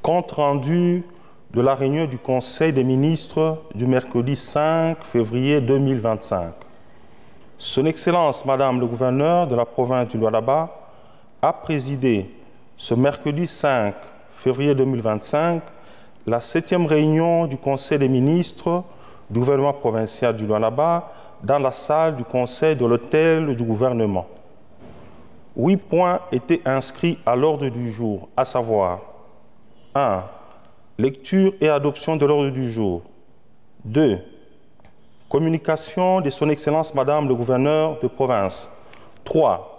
Compte rendu de la réunion du Conseil des ministres du mercredi 5 février 2025. Son Excellence, Madame le gouverneur de la province du Lualaba, a présidé ce mercredi 5 février 2025 la 7e réunion du Conseil des ministres du gouvernement provincial du Lualaba dans la salle du Conseil de l'hôtel du gouvernement. 8 points étaient inscrits à l'ordre du jour, à savoir 1. Lecture et adoption de l'ordre du jour. 2. Communication de son Excellence Madame le gouverneur de province. 3.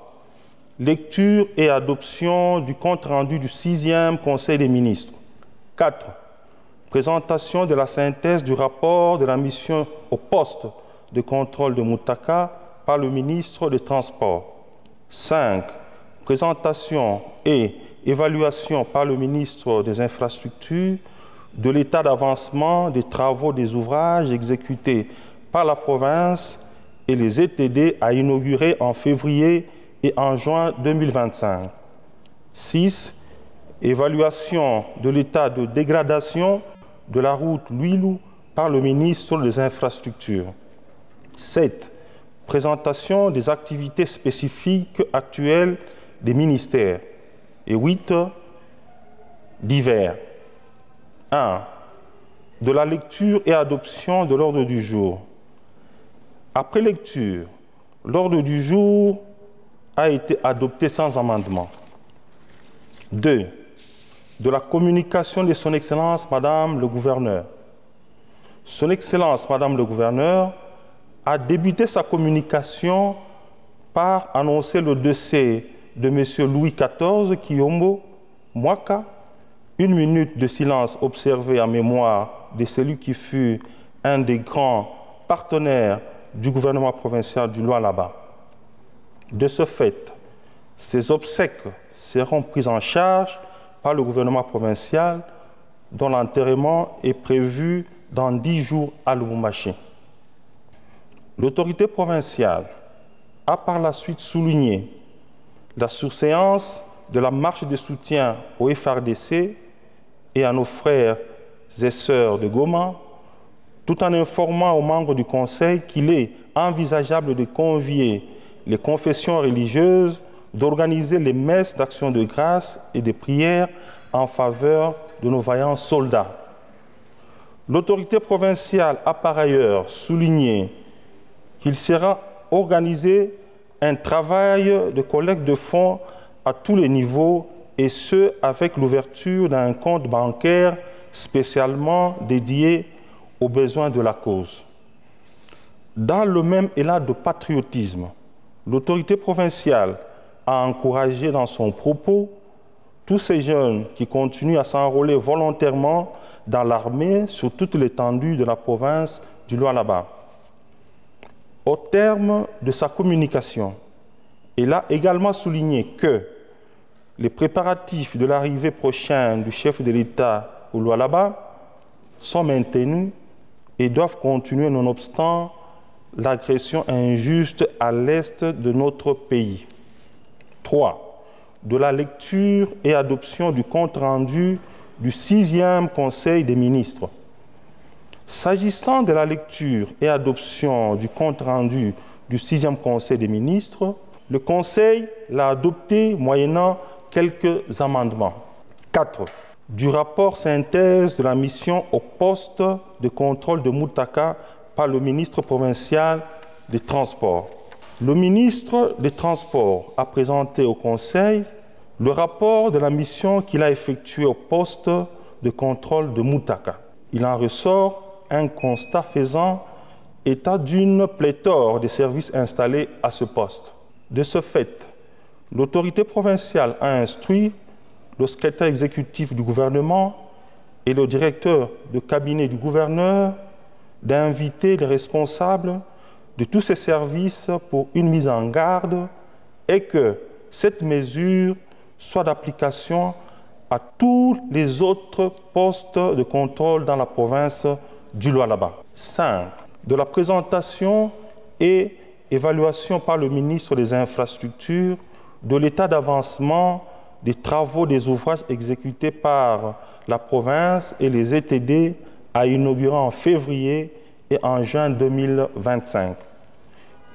Lecture et adoption du compte-rendu du 6e Conseil des ministres. 4. Présentation de la synthèse du rapport de la mission au poste de contrôle de Moutaka par le ministre des Transports. 5. Présentation et évaluation par le ministre des Infrastructures de l'état d'avancement des travaux des ouvrages exécutés par la province et les ETD à inaugurer en février et en juin 2025. 6. Évaluation de l'état de dégradation de la route Luilou par le ministre des Infrastructures. 7. Présentation des activités spécifiques actuelles des ministères. Et 8. Divers. 1. De la lecture et adoption de l'ordre du jour. Après lecture, l'ordre du jour a été adopté sans amendement. 2. De la communication de son Excellence Madame le gouverneur. Son Excellence Madame le gouverneur a débuté sa communication par annoncer le décès de M. Louis XIV Kiyombo Mwaka, 1 minute de silence observé en mémoire de celui qui fut un des grands partenaires du gouvernement provincial du Lualaba. De ce fait, ces obsèques seront prises en charge par le gouvernement provincial dont l'enterrement est prévu dans 10 jours à Lubumbashi. L'autorité provinciale a par la suite souligné la surséance de la marche de soutien au FRDC et à nos frères et sœurs de Goma, tout en informant aux membres du Conseil qu'il est envisageable de convier les confessions religieuses d'organiser les messes d'action de grâce et de prière en faveur de nos vaillants soldats. L'autorité provinciale a par ailleurs souligné qu'il sera organisé un travail de collecte de fonds à tous les niveaux et ce, avec l'ouverture d'un compte bancaire spécialement dédié aux besoins de la cause. Dans le même élan de patriotisme, l'autorité provinciale a encouragé dans son propos tous ces jeunes qui continuent à s'enrôler volontairement dans l'armée sur toute l'étendue de la province du Lualaba. Au terme de sa communication, il a également souligné que les préparatifs de l'arrivée prochaine du chef de l'État au Lualaba sont maintenus et doivent continuer nonobstant l'agression injuste à l'est de notre pays. 3. De la lecture et adoption du compte-rendu du 6e Conseil des ministres. S'agissant de la lecture et adoption du compte-rendu du 6e Conseil des ministres, le Conseil l'a adopté moyennant quelques amendements. 4. Du rapport synthèse de la mission au poste de contrôle de Moutaka par le ministre provincial des Transports. Le ministre des Transports a présenté au Conseil le rapport de la mission qu'il a effectuée au poste de contrôle de Moutaka. Il en ressort un constat faisant état d'une pléthore de services installés à ce poste. De ce fait, l'autorité provinciale a instruit le secrétaire exécutif du gouvernement et le directeur de cabinet du gouverneur d'inviter les responsables de tous ces services pour une mise en garde et que cette mesure soit d'application à tous les autres postes de contrôle dans la province du Lualaba. 5. De la présentation et évaluation par le ministre des Infrastructures de l'état d'avancement des travaux des ouvrages exécutés par la province et les ETD à inaugurer en février et en juin 2025.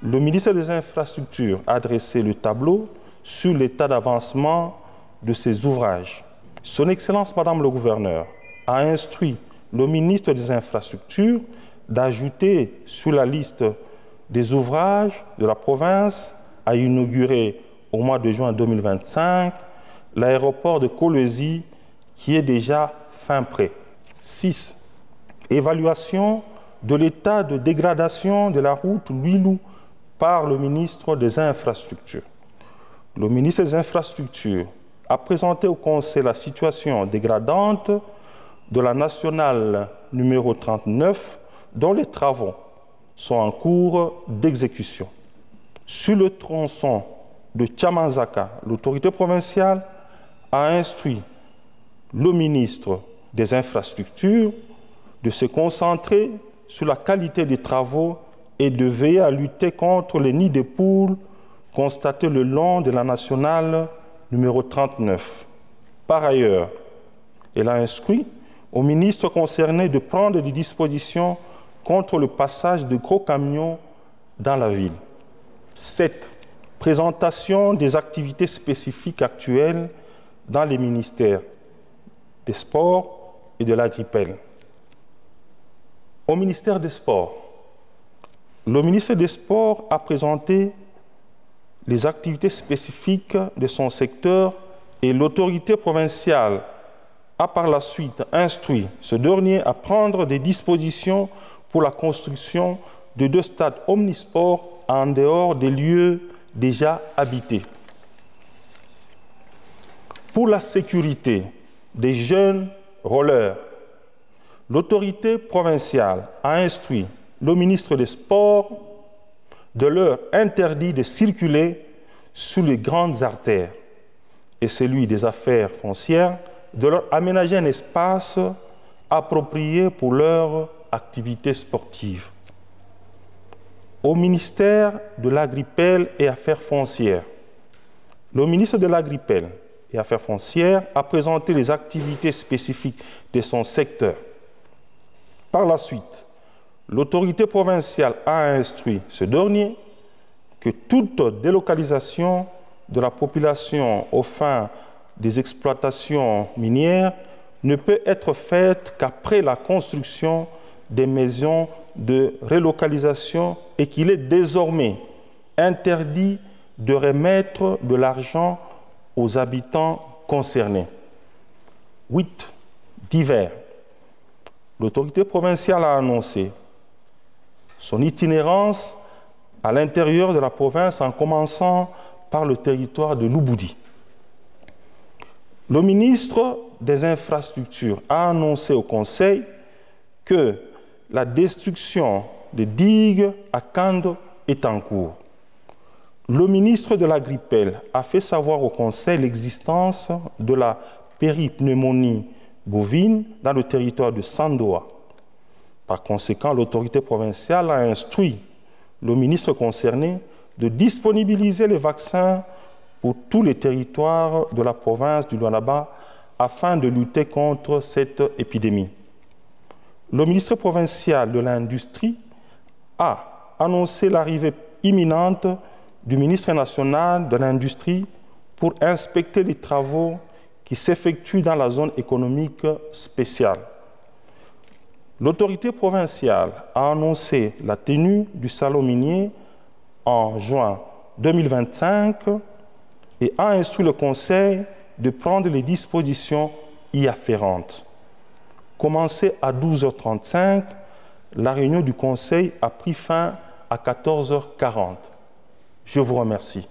Le ministère des Infrastructures a dressé le tableau sur l'état d'avancement de ces ouvrages. Son Excellence, Madame le Gouverneur, a instruit le ministre des Infrastructures d'ajouter sur la liste des ouvrages de la province à inaugurer au mois de juin 2025 l'aéroport de Kolwezi qui est déjà fin prêt. 6. Évaluation de l'état de dégradation de la route Louilou par le ministre des Infrastructures. Le ministre des Infrastructures a présenté au Conseil la situation dégradante de la nationale numéro 39 dont les travaux sont en cours d'exécution. Sur le tronçon de Tchamanzaka, l'autorité provinciale a instruit le ministre des Infrastructures de se concentrer sur la qualité des travaux et de veiller à lutter contre les nids de poules constatés le long de la nationale numéro 39. Par ailleurs, elle a instruit au ministre concerné de prendre des dispositions contre le passage de gros camions dans la ville. 7. Présentation des activités spécifiques actuelles dans les ministères des Sports et de l'Agripel. Au ministère des Sports, le ministère des Sports a présenté les activités spécifiques de son secteur et l'autorité provinciale a par la suite instruit ce dernier à prendre des dispositions pour la construction de 2 stades omnisports en dehors des lieux déjà habités. Pour la sécurité des jeunes rollers, l'autorité provinciale a instruit le ministre des Sports de leur interdire de circuler sur les grandes artères et celui des affaires foncières de leur aménager un espace approprié pour leur activité sportive. Au ministère de l'Agripel et Affaires foncières, le ministre de l'Agripel et Affaires foncières a présenté les activités spécifiques de son secteur. Par la suite, l'autorité provinciale a instruit ce dernier que toute délocalisation de la population aux fins des exploitations minières ne peut être faite qu'après la construction des maisons de relocalisation et qu'il est désormais interdit de remettre de l'argent aux habitants concernés. 8. Divers. L'autorité provinciale a annoncé son itinérance à l'intérieur de la province en commençant par le territoire de Louboudi. Le ministre des Infrastructures a annoncé au Conseil que la destruction des digues à Kando est en cours. Le ministre de l'Agripel a fait savoir au Conseil l'existence de la péripneumonie bovine dans le territoire de Sandoa. Par conséquent, l'autorité provinciale a instruit le ministre concerné de disponibiliser les vaccins pour tous les territoires de la province du Lualaba afin de lutter contre cette épidémie. Le ministre provincial de l'Industrie a annoncé l'arrivée imminente du ministre national de l'Industrie pour inspecter les travaux qui s'effectuent dans la zone économique spéciale. L'autorité provinciale a annoncé la tenue du salon minier en juin 2025 et a instruit le Conseil de prendre les dispositions y afférentes. Commencée à 12h35, la réunion du Conseil a pris fin à 14h40. Je vous remercie.